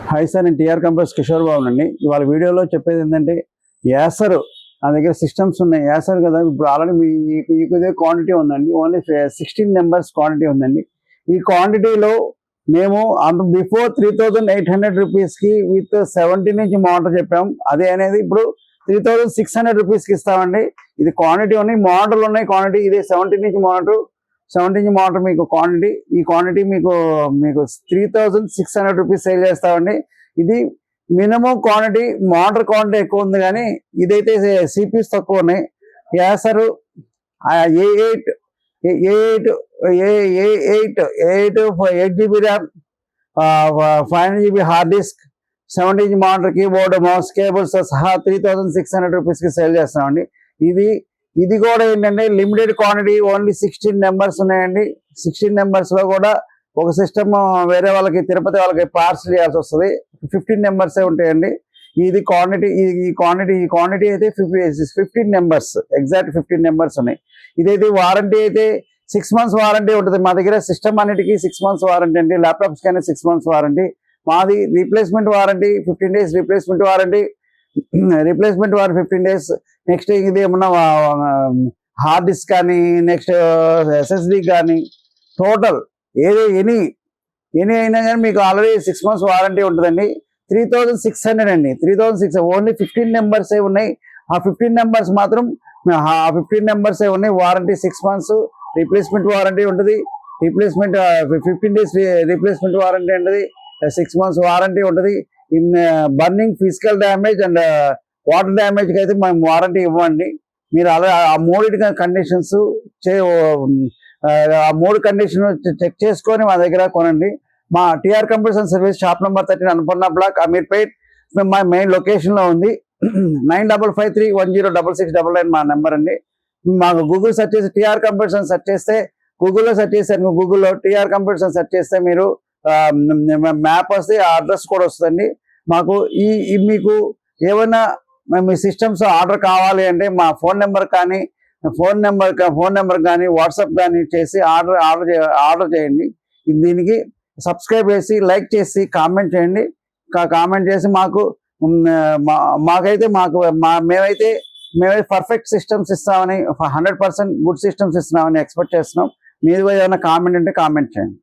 Hi sir, నేను TR computers Kishore Babu అండి. ఇవాళ వీడియోలో చెప్పేది ఏంటంటే యాసర్ నా దగ్గర సిస్టమ్స్ ఉన్నాయి. యాసర్ కదా, ఇప్పుడు ఆల్రెడీ మీకు ఇదే క్వాంటిటీ ఉందండి. ఓన్లీ 16 నెంబర్స్ క్వాంటిటీ ఉందండి. ఈ క్వాంటిటీలో మేము బిఫోర్ 3800 రూపీస్కి విత్ 17 ఇంచ్ మోటార్ చెప్పాం. అదే అనేది ఇప్పుడు 3600 రూపీస్కి ఇస్తామండి. ఇది క్వాంటిటీ ఉన్నాయి, మోటార్లు ఉన్నాయి. క్వాంటిటీ ఇదే 17 ఇంచ్ మోటార్. 17 ఇంచ్ మోటార్ మీకు క్వాంటిటీ, ఈ క్వాంటిటీ మీకు 3600 రూపీస్ సేల్ చేస్తామండి. ఇది మినిమం క్వాంటిటీ, మోటార్ క్వాంటిటీ ఎక్కువ ఉంది కానీ ఇదైతే సిపిస్ తక్కువ ఉన్నాయి. యాసరు A8 8GB RAM, 5 GB hard disk, 17 inch motor, keyboard, mouse, cables సహా 3600 రూపీస్కి సేల్ చేస్తామండి. ఇది కూడా ఏంటంటే లిమిటెడ్ క్వాంటిటీ, ఓన్లీ 16 నెంబర్స్ ఉన్నాయండి. 16 నెంబర్స్లో కూడా ఒక సిస్టమ్ వేరే వాళ్ళకి, తిరుపతి వాళ్ళకి పార్సల్ చేయాల్సి వస్తుంది. 15 నెంబర్సే ఉంటాయండి. ఇది క్వాంటిటీ, ఈ క్వాంటిటీ అయితే 15 నెంబర్స్, ఎగ్జాక్ట్ 15 నెంబర్స్ ఉన్నాయి. ఇదైతే వారంటీ అయితే 6 months వారంటీ ఉంటుంది మా దగ్గర. సిస్టమ్ అన్నిటికీ 6 months వారంటీ అండి. ల్యాప్టాప్స్ కానీ 6 months వారంటీ. మాది replacement warranty 15 days, replacement warranty 15 days. Next ఇది ఏమన్నా హార్డ్ డిస్క్ కానీ, నెక్స్ట్ SSD కానీ, టోటల్ ఎనీ అయినా కానీ మీకు ఆల్రెడీ 6 months వారంటీ ఉంటుందండి. 3600 అండి, 3600. ఓన్లీ 15 నెంబర్సే ఉన్నాయి. ఆ 15 నెంబర్స్ మాత్రం 15 నెంబర్సే ఉన్నాయి. వారంటీ 6 months, రీప్లేస్మెంట్ వారంటీ ఉంటుంది. 15 days రీప్లేస్మెంట్ వారంటీ ఉంటుంది. 6 months వారంటీ ఉంటుంది. In burning, physical damage and water డ్యామేజ్కి అయితే మేము వారంటీ ఇవ్వండి. మీరు అలా ఆ మూడు కండిషన్స్ ఆ 3 కండిషన్ చెక్ చేసుకొని మా దగ్గర కొనండి. మా TR computers and service, shop number 13, Annapurna block, Ameerpet. మా మెయిన్ లొకేషన్లో ఉంది. 9553106699 మా నెంబర్ అండి. మాకు గూగుల్ సెర్చ్ చేసి టీఆర్ కంప్యూటర్స్ అని సెర్చ్ చేస్తే, గూగుల్లో సెర్చ్ చేశారు, గూగుల్లో టీఆర్ కంప్యూటర్స్ అని సెర్చ్ చేస్తే మీరు మ్యాప్ వస్తే, ఆ అడ్రస్ కూడా వస్తుందండి. మాకు మీకు ఏమైనా మీ సిస్టమ్స్ ఆర్డర్ కావాలి అంటే మా ఫోన్ నెంబర్ కానీ వాట్సాప్ కానీ చేసి ఆర్డర్ చేయండి. దీనికి సబ్స్క్రైబ్ చేసి, లైక్ చేసి, కామెంట్ చేయండి. కామెంట్ చేసి మేమైతే పర్ఫెక్ట్ సిస్టమ్స్ ఇస్తామని, 100% గుడ్ సిస్టమ్స్ ఇస్తున్నామని ఎక్స్పెక్ట్ చేస్తున్నాం. మీరు ఏమైనా కామెంట్ ఉంటే కామెంట్ చేయండి.